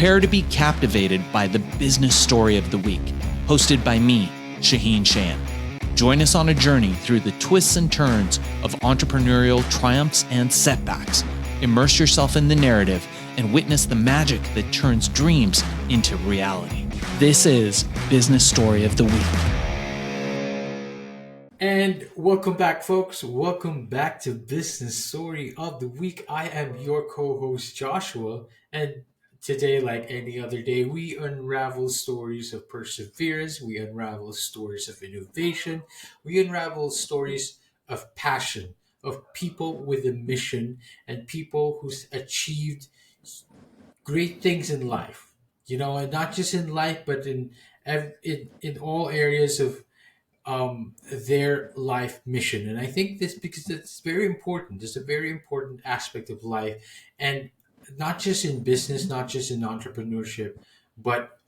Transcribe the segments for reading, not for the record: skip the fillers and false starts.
Prepare to be captivated by the business story of the week, hosted by me, Shaheen Shan. Join us on a journey through the twists and turns of entrepreneurial triumphs and setbacks. Immerse yourself in the narrative and witness the magic that turns dreams into reality. This is Business Story of the Week. And welcome back, folks. Welcome back to Business Story of the Week. I am your co host, Joshua. And today, like any other day, we unravel stories of perseverance, we unravel stories of innovation, we unravel stories of passion, of people with a mission, and people who's achieved great things in life. And not just in life, but in all areas of their life mission. And I think this because it's very important. It's a very important aspect of life, and not just in business, not just in entrepreneurship, but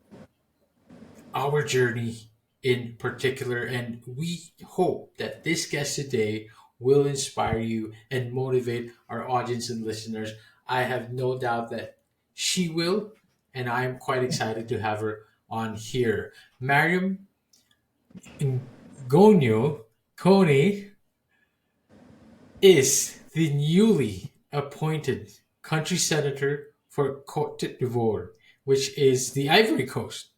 our journey in particular. And we hope that this guest today will inspire you and motivate our audience and listeners. I have no doubt that she will, and I'm quite excited to have her on here. Mariam Gonyo Coney is the newly appointed country senator for Cote d'Ivoire, which is the Ivory Coast.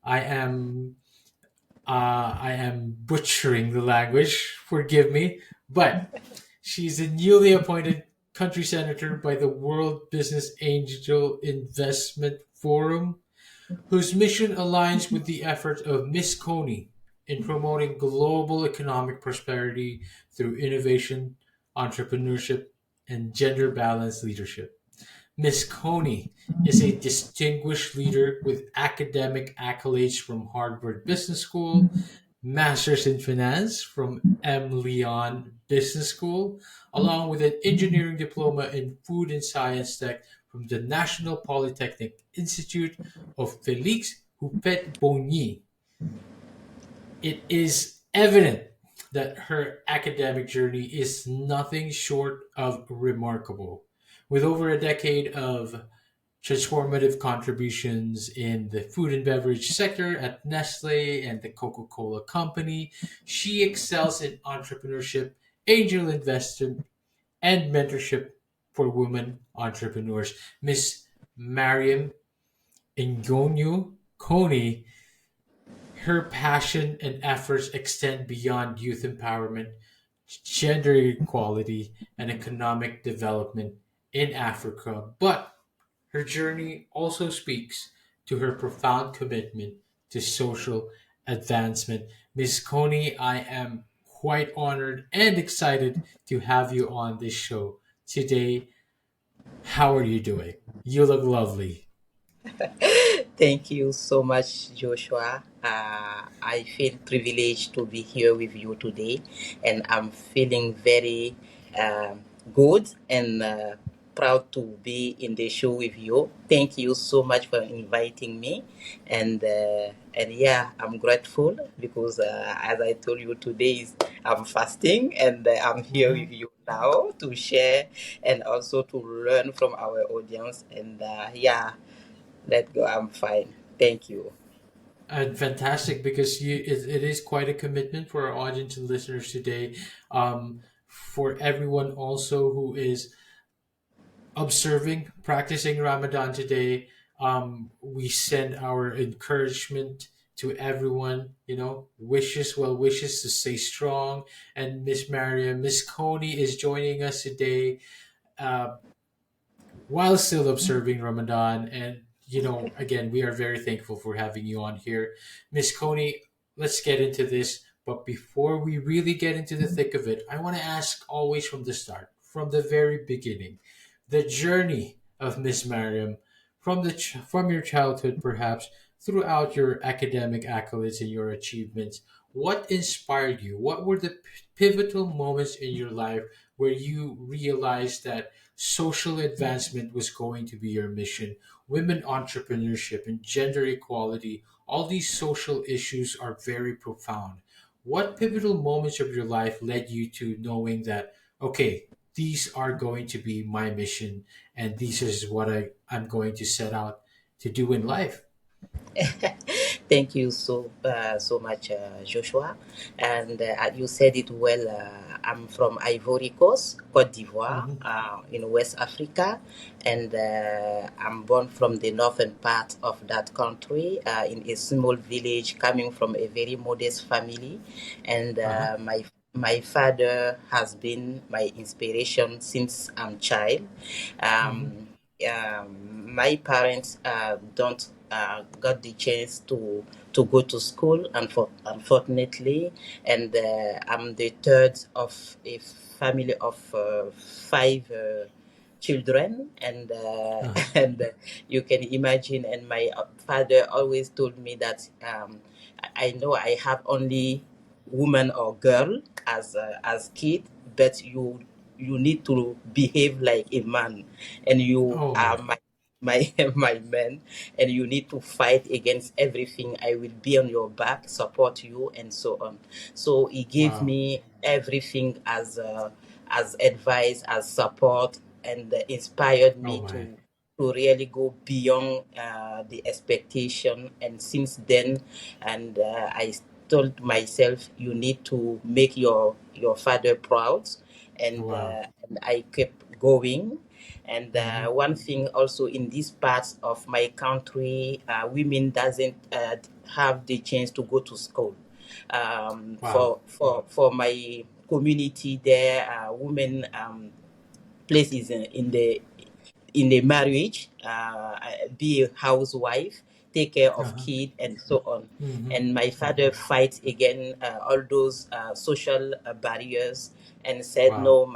I am I am butchering the language. Forgive me, but she's a newly appointed country senator by the World Business Angel Investment Forum, whose mission aligns with the effort of Miss Coney in promoting global economic prosperity through innovation, entrepreneurship, and gender balanced leadership. Miss Coney is a distinguished leader with academic accolades from Harvard Business School, Masters in Finance from M. Leon Business School, along with an engineering diploma in Food and Science Tech from the National Polytechnic Institute of Félix Houphouët-Boigny. It is evident that her academic journey is nothing short of remarkable. With over a decade of transformative contributions in the food and beverage sector at Nestle and the Coca Cola Company, she excels in entrepreneurship, angel investment, and mentorship for women entrepreneurs. Miss Mariam Ngonyo Coney, her passion and efforts extend beyond youth empowerment, gender equality, and economic development in Africa. But her journey also speaks to her profound commitment to social advancement. Miss Coney, I am quite honored and excited to have you on this show today. How are you doing? You look lovely. Thank you so much, Joshua. I feel privileged to be here with you today, and I'm feeling very good and proud to be in the show with you. Thank you so much for inviting me, and yeah, I'm grateful because as I told you today, I'm fasting and I'm here Mhm. with you now to share and also to learn from our audience. And yeah, let's go. I'm fine. Thank you. And fantastic because it is quite a commitment for our audience and listeners today. For everyone also who is observing, practicing Ramadan today, we send our encouragement to everyone. Wishes, well wishes to stay strong. And Miss Mariam, Miss Coney is joining us today. Uh, while still observing Ramadan. And, again, we are very thankful for having you on here. Miss Coney, let's get into this. But before we really get into the thick of it, I want to ask always from the start, from the very beginning, the journey of Miss Mariam from your childhood, perhaps, throughout your academic accolades and your achievements. What inspired you? What were the pivotal moments in your life where you realized that social advancement was going to be your mission? Women entrepreneurship and gender equality, all these social issues are very profound. What pivotal moments of your life led you to knowing that, okay, these are going to be my mission and this is what I'm going to set out to do in life. Thank you so much, Joshua. And you said it well. I'm from Ivory Coast, Cote d'Ivoire, Hmm. in West Africa, and I'm born from the northern part of that country, in a small village, coming from a very modest family, and Uh-huh. my father has been my inspiration since I'm child. Hmm. My parents don't got the chance to go to school, unfortunately, and I'm the third of a family of five children, and Uh-huh. and you can imagine. And my father always told me that I know I have only woman or girl as kid, but you need to behave like a man, and you Oh are my! my man, and you need to fight against everything. I will be on your back, support you, and so on. So he gave Wow! me everything as advice, as support, and inspired Oh me my! to really go beyond the expectation. And since then, and I told myself, you need to make your father proud, Wow! and I kept going. And Hmm. one thing also, in this part of my country, women doesn't have the chance to go to school. Wow! For my community there, women place is in the marriage, be a housewife, take care of Uh-huh. kid, and so on. Hmm. And my father fight again all those social barriers, and said, Wow! no,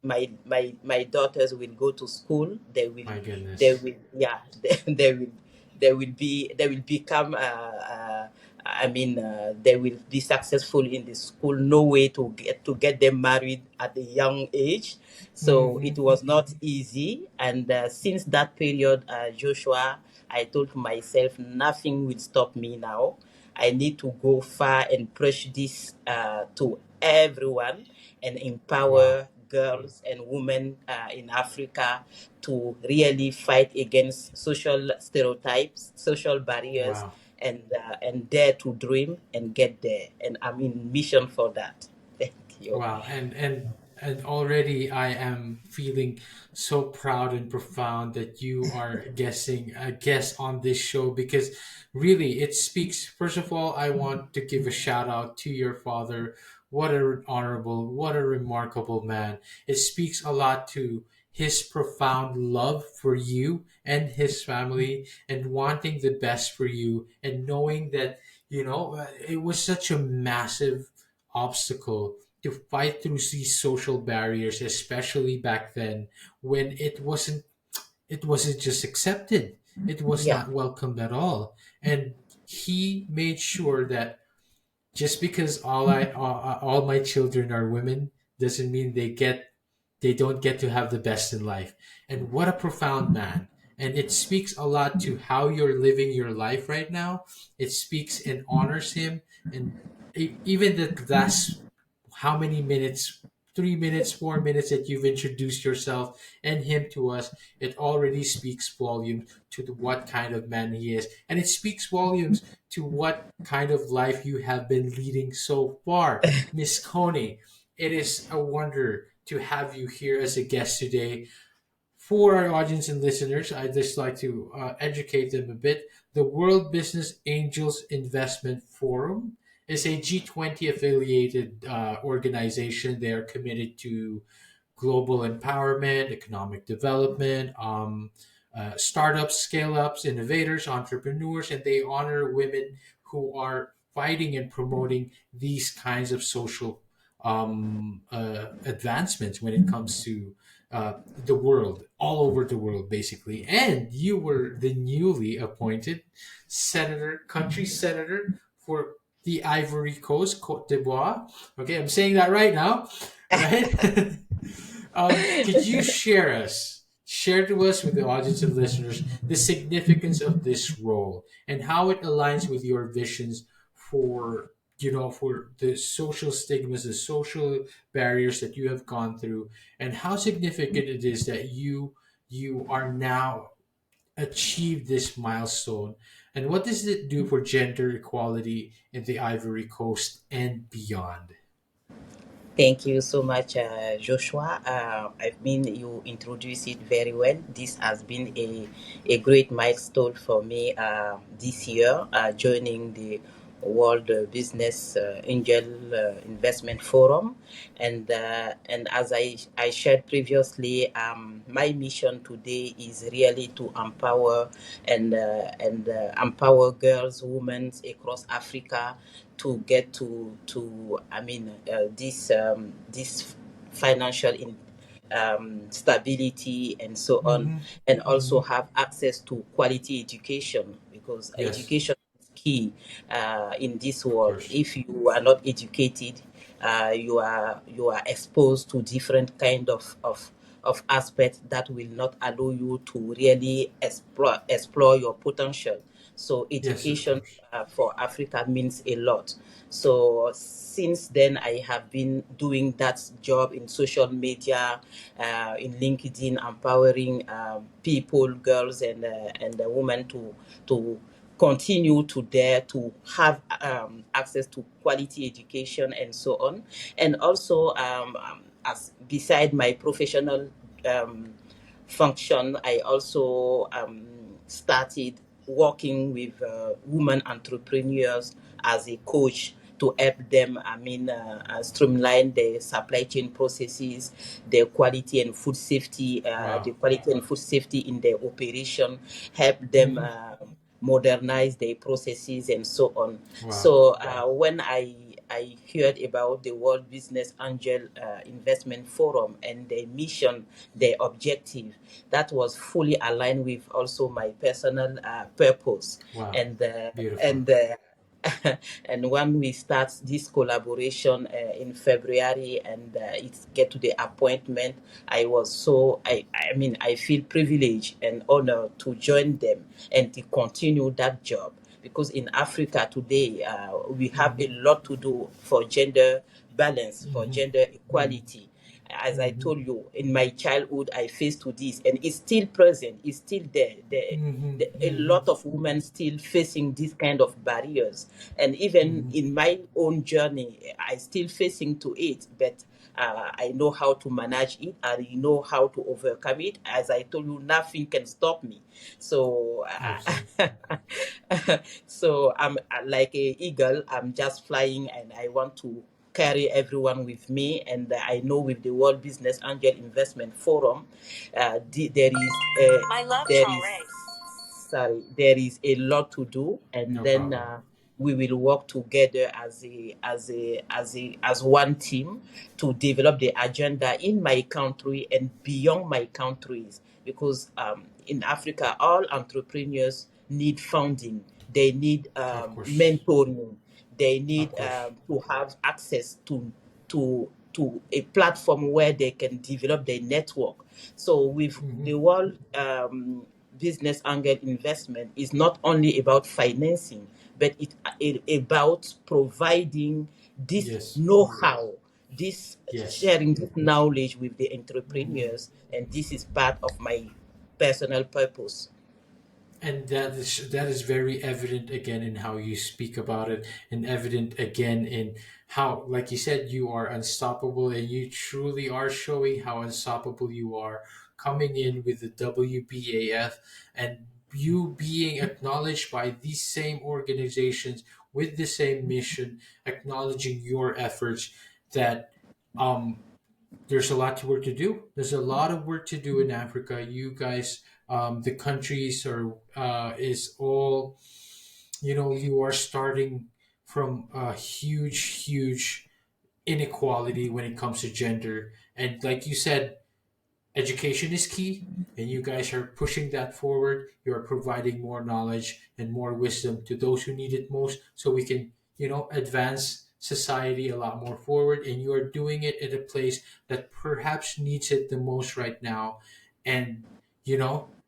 my daughters will go to school. My They goodness! will, yeah, they will become they will be successful in the school. No way to get them married at a young age. So Hmm. it was not easy. And since that period, Joshua, I told myself, nothing will stop me now. I need to go far and push this to everyone, and Wow! empower girls and women in Africa to really fight against social stereotypes, social barriers, Wow! and dare to dream and get there. And I'm in mission for that. Thank you. Wow, and already I am feeling so proud and profound that you are guessing a guest on this show, because really it speaks. First of all, I want to give a shout out to your father. What a honorable, what a remarkable man. It speaks a lot to his profound love for you and his family, and wanting the best for you, and knowing that, it was such a massive obstacle to fight through these social barriers, especially back then, when it wasn't just accepted. It was Yeah, not welcomed at all. And he made sure that just because all my children are women doesn't mean they don't get to have the best in life. And what a profound man. And it speaks a lot to how you're living your life right now. It speaks and honors him. And even the last, how many minutes, 3 minutes, 4 minutes that you've introduced yourself and him to us, it already speaks volumes to what kind of man he is. And it speaks volumes to what kind of life you have been leading so far. Miss Coney, it is a wonder to have you here as a guest today. For our audience and listeners, I'd just like to educate them a bit. The World Business Angels Investment Forum is a G20 affiliated organization. They are committed to global empowerment, economic development, startups, scale ups, innovators, entrepreneurs, and they honor women who are fighting and promoting these kinds of social advancements when it comes to the world, all over the world, basically. And you were the newly appointed country senator for the Ivory Coast, Cote d'Ivoire. Okay, I'm saying that right now, right? Could you share to us, with the audience and listeners, the significance of this role and how it aligns with your visions for for the social stigmas, the social barriers that you have gone through, and how significant it is that you are now achieve this milestone? And what does it do for gender equality in the Ivory Coast and beyond? Thank you so much, Joshua. I mean, you introduced it very well. This has been a great milestone for me this year, joining the World Business Angel Investment Forum. And as I shared previously, my mission today is really to empower and empower girls, women across Africa to get to I mean this financial stability and so on, Mm-hmm. and also Mm-hmm. have access to quality education, because Yes, education is key in this of world. course. If you are not educated, you are exposed to different kind of aspects that will not allow you to really explore your potential. So Yes, of education course. for Africa means a lot. So since then, I have been doing that job in social media, in LinkedIn, empowering people, girls and women to continue to dare to have access to quality education and so on. And also, as beside my professional um, function, I also started working with women entrepreneurs as a coach to help them, streamline their supply chain processes, their quality and food safety, the Wow. quality and food safety in their operation, help them Mm-hmm. modernize their processes and so on. Wow. So when I heard about the World Business Angel Investment Forum and their mission, their objective, that was fully aligned with also my personal purpose. Wow. And Beautiful. and and when we start this collaboration in February, and it get to the appointment, I was so I mean I feel privileged and honored to join them and to continue that job, because in Africa today we have a Mm-hmm. lot to do for gender balance, for Mm-hmm. gender Mm-hmm. equality. As I Mm-hmm. told you, in my childhood, I faced to this, and it's still present. It's still there. Mm-hmm. A Mm-hmm. lot of women still facing this kind of barriers, and even Mm-hmm. in my own journey, I still facing to it. But I know how to manage it. I know how to overcome it. As I told you, nothing can stop me. So, Absolutely. so I'm like a eagle. I'm just flying, and I want to carry everyone with me. And I know with the World Business Angel Investment Forum, there is My love, there is Charles. there is a lot to do, and No then problem. we will work together as one team to develop the agenda in my country and beyond my countries, because in Africa all entrepreneurs need funding, they need Of course. mentoring, they Of need course. to have access to a platform where they can develop their network. So with Mm-hmm. the World Business Angel Investment is not only about financing, but it about providing this Yes. know-how, this Yes. sharing this knowledge with the Mm-hmm. entrepreneurs, and this is part of my personal purpose. And that is very evident again in how you speak about it, and evident again in how, like you said, you are unstoppable, and you truly are showing how unstoppable you are, coming in with the WBAF, and you being acknowledged by these same organizations with the same mission, acknowledging your efforts. That um there's a lot to work to do. There's a lot of work to do in Africa. You guys, the countries are is all, you are starting from a huge, huge inequality when it comes to gender. And like you said, education is key, and you guys are pushing that forward. You are providing more knowledge and more wisdom to those who need it most, so we can, advance society a lot more forward. And you are doing it at a place that perhaps needs it the most right now. And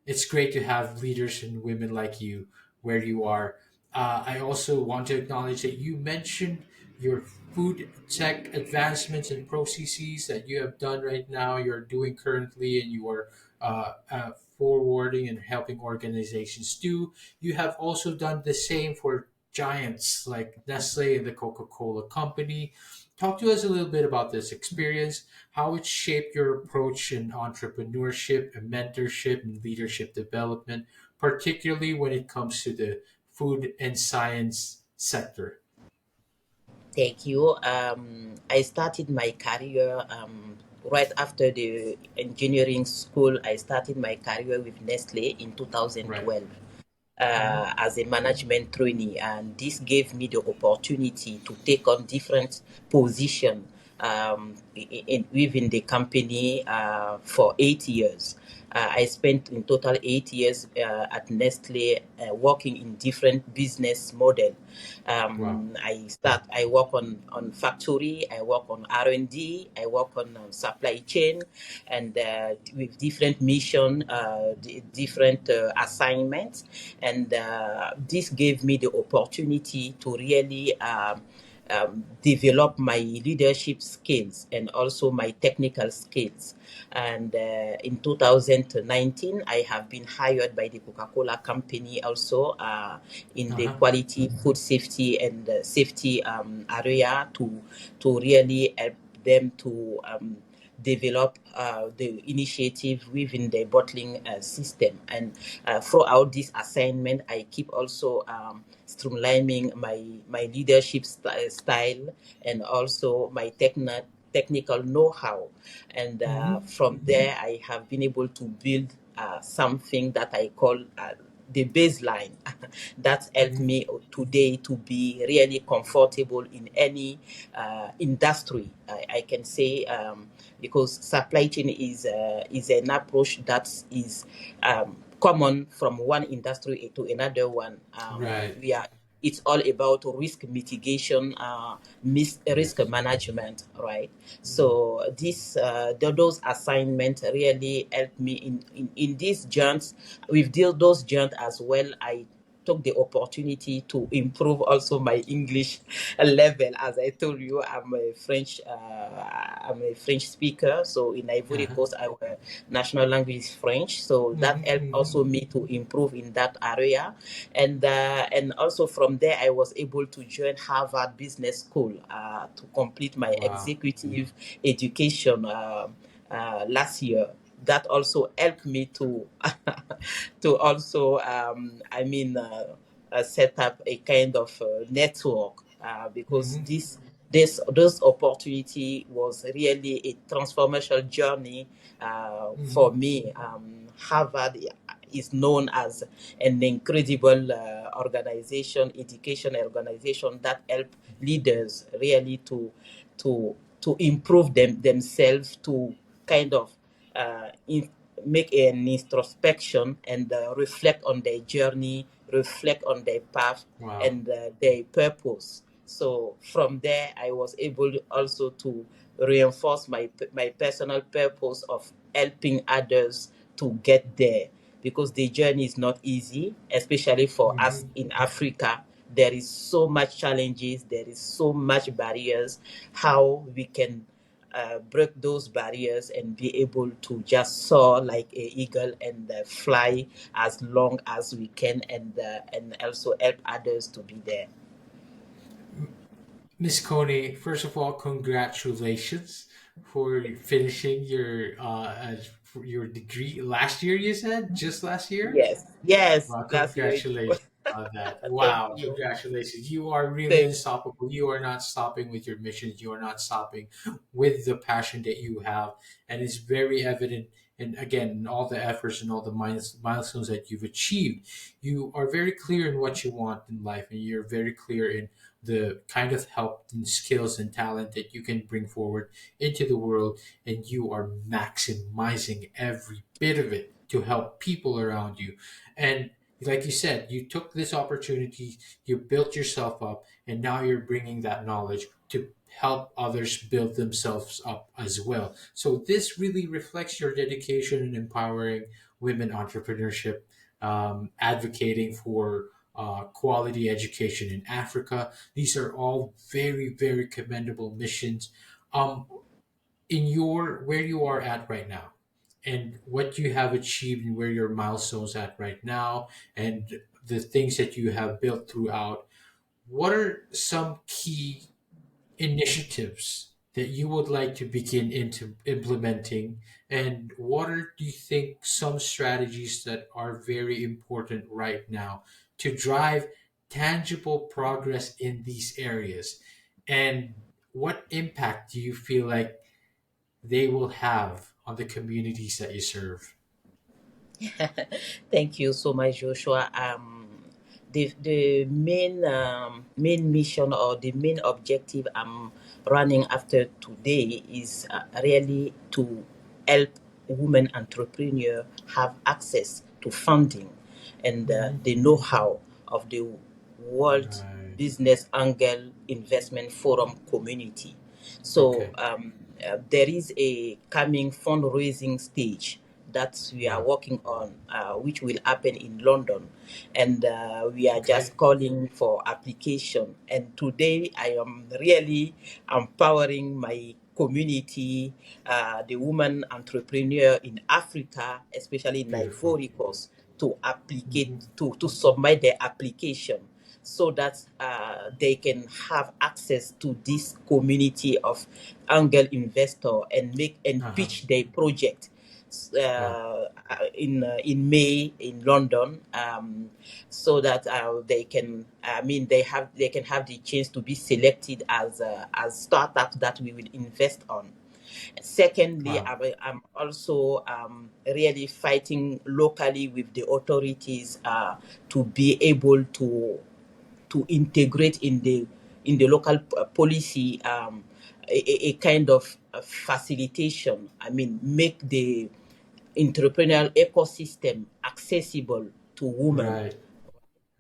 it's great to have leaders and women like you where you are. I also want to acknowledge that you mentioned your food tech advancements and processes that you have done right now, you're doing currently, and you are forwarding and helping organizations do. You have also done the same for giants like Nestle and the Coca-Cola Company. Talk to us a little bit about this experience, how it shaped your approach in entrepreneurship and mentorship and leadership development, particularly when it comes to the food and science sector. Thank you. I started my career right after the engineering school. I started my career with Nestle in Right. 2012 Mhm. as a management trainee, and this gave me the opportunity to take on different positions within the company for 8 years. I spent in total 8 years at Nestle, working in different business model. Wow. I work on factory, I work on R&D, I work on supply chain, and with different mission, different assignments, and this gave me the opportunity to really develop my leadership skills and also my technical skills. And in 2019, I have been hired by the Coca-Cola Company also in the Uh-huh. quality, food safety, and safety area to really help them to develop the initiative within the bottling system. And throughout this assignment, I keep also streamlining my leadership style and also my technical know-how. And Hmm. from there, I have been able to build something that I call the baseline that helped Hmm. me today to be really comfortable in any industry. I can say because supply chain is an approach that is common from one industry to another one. Right. We are It's all about risk mitigation, risk Yes. management, right? Mm. So those assignments really helped me in these journeys. With those journeys as well, I took the opportunity to improve also my English level. As I told you, I'm a French speaker. So in Ivory Uh-huh. Coast, our national language is French. So that Hmm. helped Hmm. also me to improve in that area. And also from there, I was able to join Harvard Business School to complete my Wow. executive education last year. That also helped me to to also set up a kind of network because Hmm. this opportunity was really a transformational journey for Hmm. me. Harvard is known as an incredible education organization that help leaders really to improve themselves, to kind of in, make an introspection and reflect on their journey, reflect on their path Wow. and their purpose. So from there, I was able also to reinforce my personal purpose of helping others to get there, because the journey is not easy, especially for us Hmm. in Africa. There is so much challenges, there is so much barriers. How we can break those barriers and be able to just soar like a eagle and fly as long as we can, and also help others to be there. Miss Coney, first of all, congratulations for finishing for your degree last year. You said just last year. Yes, yes, Wow, last year. congratulations on that. Thank Wow, you. congratulations. You are really Thank unstoppable. You are not stopping with your missions. You are not stopping with the passion that you have. And it's very evident. And again, in all the efforts and all the milestones that you've achieved, you are very clear in what you want in life. And you're very clear in the kind of help and skills and talent that you can bring forward into the world. And you are maximizing every bit of it to help people around you. And like you said, you took this opportunity, you built yourself up, and now you're bringing that knowledge to help others build themselves up as well. So this really reflects your dedication in empowering women entrepreneurship, advocating for quality education in Africa. These are all very, very commendable missions. Um, in your where you are at right now, and what you have achieved and where your milestones at right now, and the things that you have built throughout, what are some key initiatives that you would like to begin into implementing, and what are, do you think, some strategies that are very important right now to drive tangible progress in these areas, and what impact do you feel like they will have on the communities that you serve? Thank you so much, Joshua. The main mission or the main objective I'm running after today is really to help women entrepreneurs have access to funding and Hmm. the know-how of the World Right. Business Angel Investment Forum community. So Okay. there is a coming fundraising stage that we are Yeah. working on, which will happen in London, and we are Okay. just calling for application. And today, I am really empowering my community, the woman entrepreneur in Africa, especially in Beautiful. Ivory Coast, to applicate Hmm. to submit their application so that they can have access to this community of angel investor and make and Uh-huh. pitch their project Wow. in May in London, so that they can, I mean, they can have the chance to be selected as startups that we will invest on. Secondly, Wow. I'm also really fighting locally with the authorities to be able to integrate in the local policy, a kind of facilitation. I mean, make the entrepreneurial ecosystem accessible to women Right.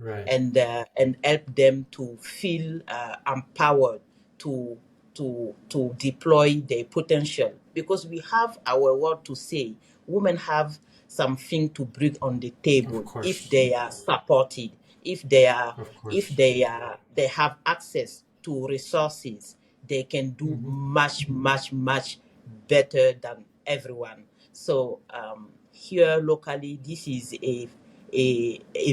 Right. and help them to feel empowered to to deploy their potential, because we have our word to say. Women have something to bring on the Of table if course. they are supported, if they are, Of if course. they have access to resources. They can do Hmm. much better than everyone. So here locally, this is a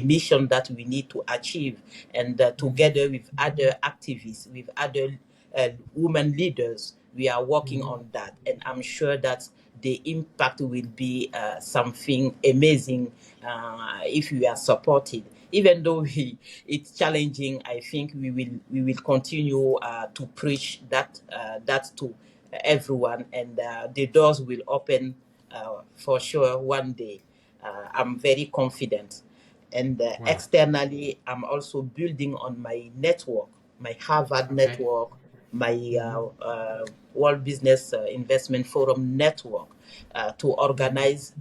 mission that we need to achieve, and Hmm. together with other activists, with other women leaders, we are working Hmm. on that, and I'm sure that the impact will be something amazing if we are supported. Even though it's challenging, I think we will continue to preach that to everyone, and the doors will open for sure one day. I'm very confident. And Wow. externally, I'm also building on my network, my Harvard Okay. network, my Hmm. World Business Investment Forum network, to Hmm. organize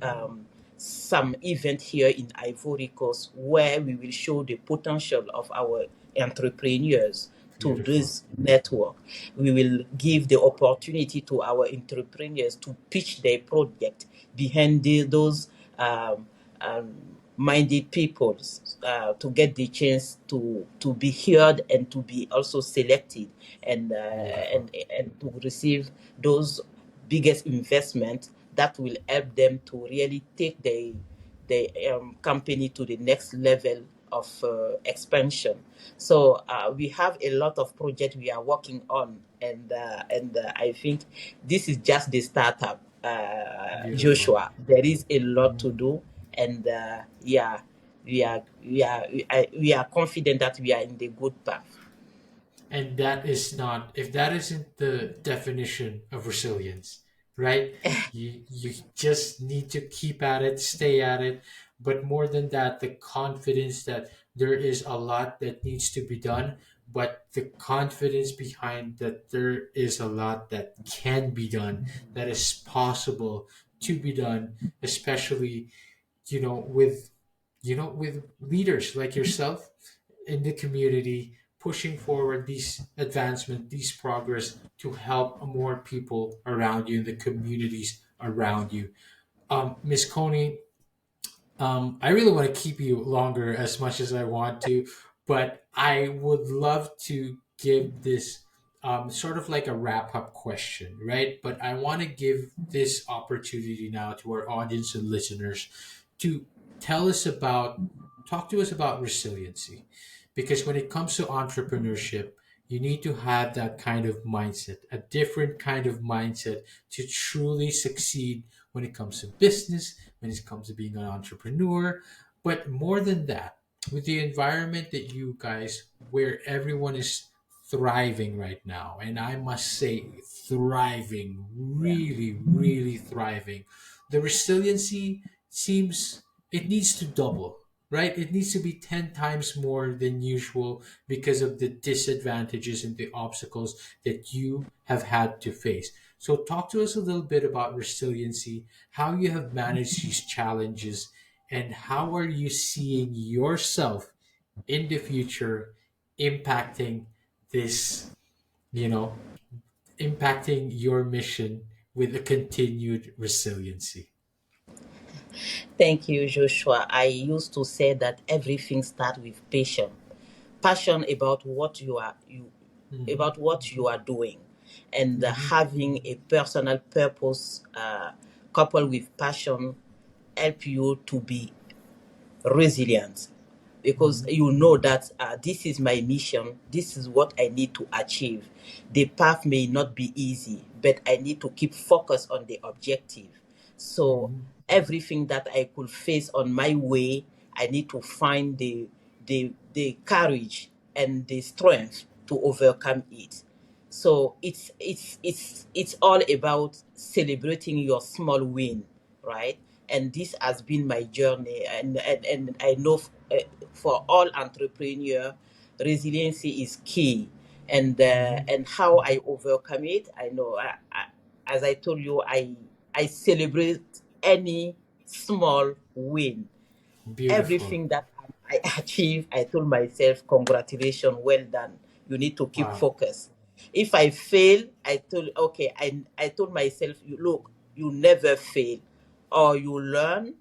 some event here in Ivory Coast where we will show the potential of our entrepreneurs to Beautiful. this network. We will give the opportunity to our entrepreneurs to pitch their project behind those um, um, minded people, to get the chance to be heard and to be also selected, and Beautiful. to receive those biggest investment that will help them to really take the company to the next level of expansion. So we have a lot of projects we are working on, and I think this is just the startup, Beautiful. Joshua. There is a lot Hmm. to do, and yeah, we are confident that we are in the good path. And that is not, if that isn't the definition of resilience, right? You just need to keep at it, stay at it. But more than that, the confidence that there is a lot that needs to be done, but the confidence behind that there is a lot that can be done, that is possible to be done, especially, with, with leaders like yourself in the community, pushing forward these advancement, these progress to help more people around you, the communities around you. Miss Coney, I really want to keep you longer as much as I want to, but I would love to give this sort of like a wrap up question, right? But I want to give this opportunity now to our audience and listeners to tell us about, talk to us about resiliency. Because when it comes to entrepreneurship, you need to have that kind of mindset, a different kind of mindset to truly succeed when it comes to business, when it comes to being an entrepreneur. But more than that, with the environment that you guys, where everyone is thriving right now, and I must say, thriving, Yeah. really, really thriving. The resiliency seems it needs to double, right? It needs to be 10 times more than usual because of the disadvantages and the obstacles that you have had to face. So, talk to us a little bit about resiliency, how you have managed these challenges, and how are you seeing yourself in the future impacting this, you know, impacting your mission with a continued resiliency. Thank you, Joshua. I used to say that everything starts with passion. Passion about what Mm-hmm. you are doing, and Mm-hmm. having a personal purpose coupled with passion help you to be resilient, because Mm-hmm. you know that this is my mission, this is what I need to achieve. The path may not be easy, but I need to keep focus on the objective. So Mm-hmm. everything that I could face on my way, I need to find the courage and the strength to overcome it. So it's all about celebrating your small win, right? And this has been my journey, and I know for all entrepreneur, resiliency is key. Mm-hmm. And how I overcome it, I know, as I told you, I celebrate any small win. Beautiful. Everything that I achieve, I told myself, congratulations, well done. You need to keep Wow. focus. If I fail, I told myself, you look, you never fail. Or you learn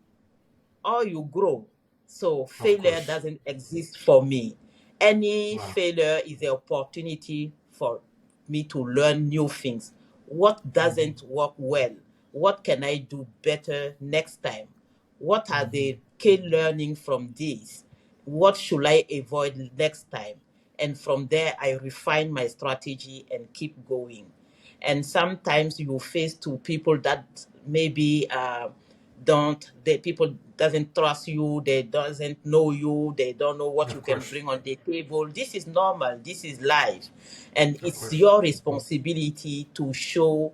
or you grow. So Of failure course. doesn't exist for me. Any Wow. failure is an opportunity for me to learn new things. What Mm-hmm. doesn't work well? What can I do better next time? What are Mm-hmm. the key learning from this? What should I avoid next time? And from there, I refine my strategy and keep going. And sometimes you face to people that maybe don't the people doesn't trust you, they doesn't know you, they don't know what you Of can course. bring on the table. This is normal, this is life, and Of it's course. your responsibility to show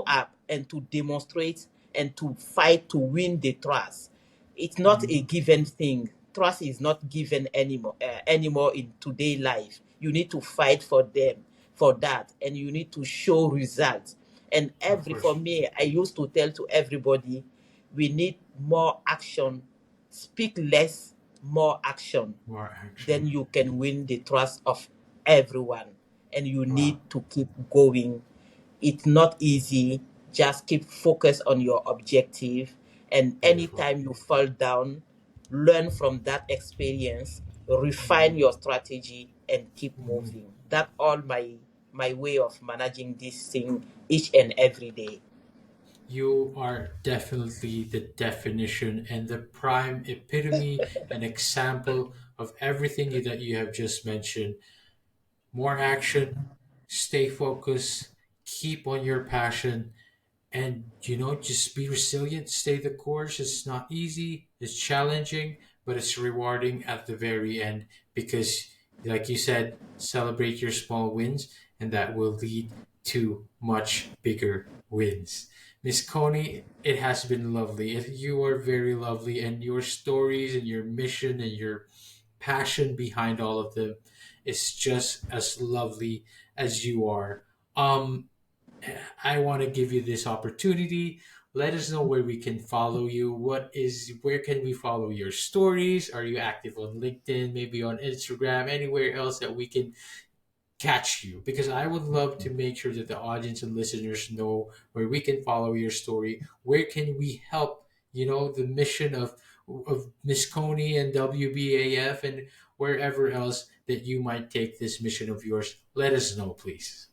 up and to demonstrate and to fight to win the trust. It's not a Mm-hmm. given thing. Trust is not given anymore in today life. You need to fight for them, for that, and you need to show results. And Of every for course. me, I used to tell to everybody, we need more action. Speak less, more action. More action. Then you can win the trust of everyone. And you Wow. need to keep going. It's not easy. Just keep focused on your objective. And Beautiful. anytime you fall down, learn from that experience, refine Mm-hmm. your strategy, and keep Mm-hmm. moving. That's all my way of managing this thing each and every day. You are definitely the definition and the prime epitome and example of everything that you have just mentioned. More action, stay focused, keep on your passion, and just be resilient, stay the course. It's not easy, it's challenging, but it's rewarding at the very end because, like you said, celebrate your small wins, and that will lead to much bigger wins. Miss Coney, it has been lovely. You are very lovely, and your stories and your mission and your passion behind all of them is just as lovely as you are. Um, I want to give you this opportunity. Let us know where we can follow you. Where can we follow your stories? Are you active on LinkedIn, maybe on Instagram, anywhere else that we can catch you? Because I would love to make sure that the audience and listeners know where we can follow your story. Where can we help, the mission of Miss Coney and WBAF, and wherever else that you might take this mission of yours, let us know, please.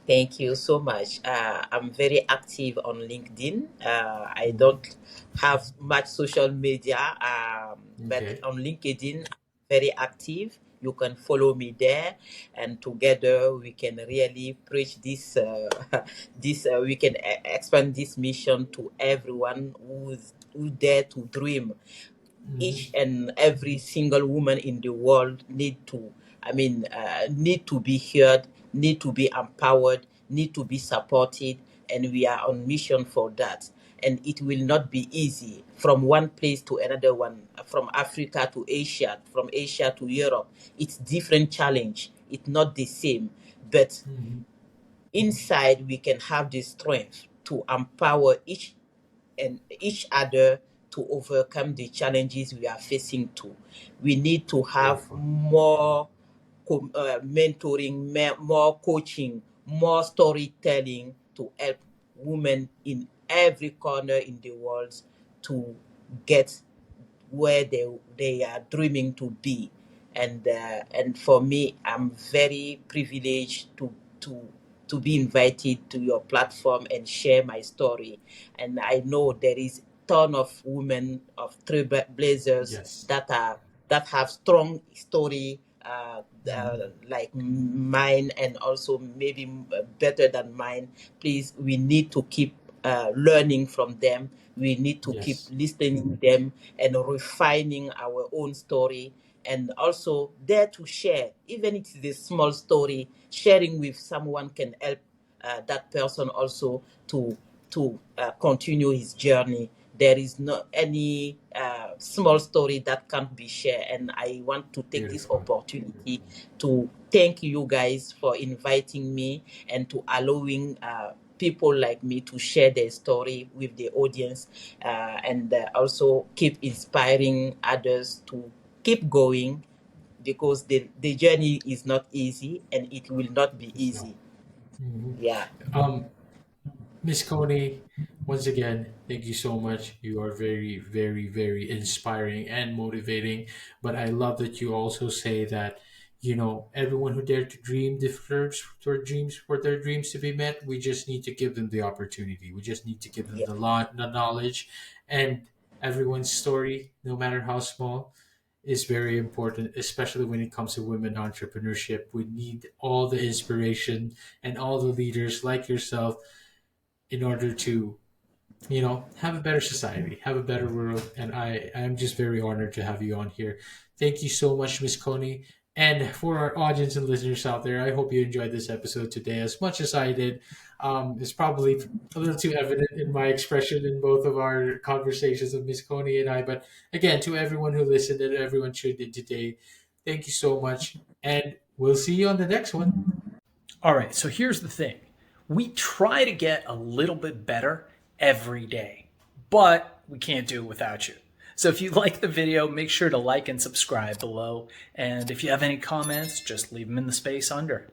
Thank you so much. I'm very active on LinkedIn. I Mhm. don't have much social media, but Okay. on LinkedIn, I'm very active. You can follow me there, and together we can really preach this. This we can expand this mission to everyone who dare to dream. Each Mhm. and every single woman in the world need to be heard, need to be empowered, need to be supported, and we are on mission for that. And it will not be easy from one place to another one, from Africa to Asia, from Asia to Europe. It's different challenge. It's not the same, but Mhm. inside we can have the strength to empower each other to overcome the challenges we are facing too. We need to have Beautiful. more mentoring, more coaching, more storytelling to help women in every corner in the world to get where they are dreaming to be. And for me, I'm very privileged to be invited to your platform and share my story. And I know there is ton of women of trailblazers Yes. that have strong story, Mhm. like mine, and also maybe better than mine. Please, we need to keep learning from them. We need to keep Yes. listening to them and refining our own story, and also dare to share, even if it's a small story. Sharing with someone can help that person also to continue his journey. There is no any small story that can't be shared, and I want to take this Beautiful. opportunity to thank you guys for inviting me and to allowing people like me to share their story with the audience, and also keep inspiring others to keep going, because the journey is not easy and it will not be It's not. easy. Mhm. Yeah. Um, Miss Coney, once again, thank you so much. You are very, very, very inspiring and motivating. But I love that you also say that, everyone who dared to dream deserves for their dreams to be met. We just need to give them the opportunity. We just need to give them Yeah. the knowledge, and everyone's story, no matter how small, is very important, especially when it comes to women entrepreneurship. We need all the inspiration and all the leaders like yourself in order to have a better society, have a better world. And I'm just very honored to have you on here. Thank you so much, Miss Coney. And for our audience and listeners out there, I hope you enjoyed this episode today as much as I did. It's probably a little too evident in my expression in both of our conversations of Miss Coney and I. But again, to everyone who listened and everyone tuned in today, thank you so much. And we'll see you on the next one. All right, so here's the thing. We try to get a little bit better every day, but we can't do it without you. So if you like the video, make sure to like and subscribe below. And if you have any comments, just leave them in the space under.